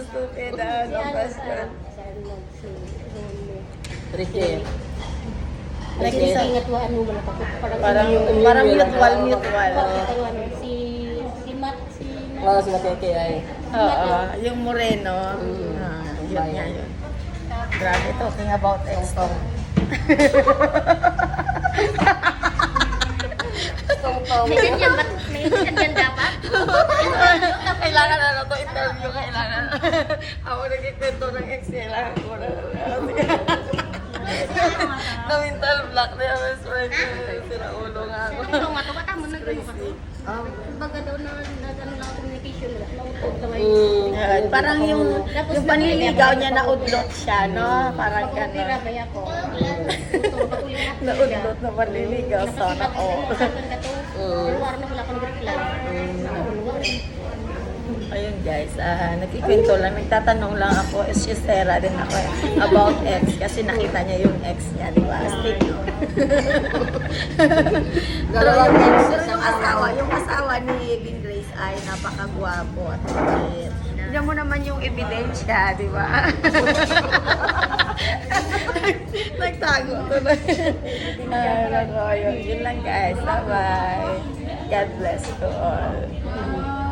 stupid. No question. Ricky. Ingat wa ano wala pa ko. Parang mutual. Si Matt Wala sila kay ay. Oo, yung Moreno. Yun nga yun. Grabe, talking about ex. May ganyan ba? May ganyan dapat? Kailangan na to interview, kailangan. Ako nagkikwento ng ex, kailangan ko na. Na mental block na yung best friend ko. Sira ulo nga ako. Ito nga, tuwa tamo na gano'n kasi. Baga daw na ano lang communication nila. Nautog na Yan, parang yung panliligaw niya naudlot siya, no? Parang Pagkutira gano'n. ba ako? Naudlot na panliligaw. Sana all. Pero wala na wala akong reply. Ayun guys, nagkikwento lang, nagtatanong lang ako, Sarah din ako about ex kasi nakita niya yung ex niya, di ba? Astig, no? Dalawang ex Pero yung asawa ni Bing Grace ay napakagwapo at mabait. Tignan mo naman yung ebidensya, di ba? Nagtago to na. Yun lang guys, bye-bye. God bless to all.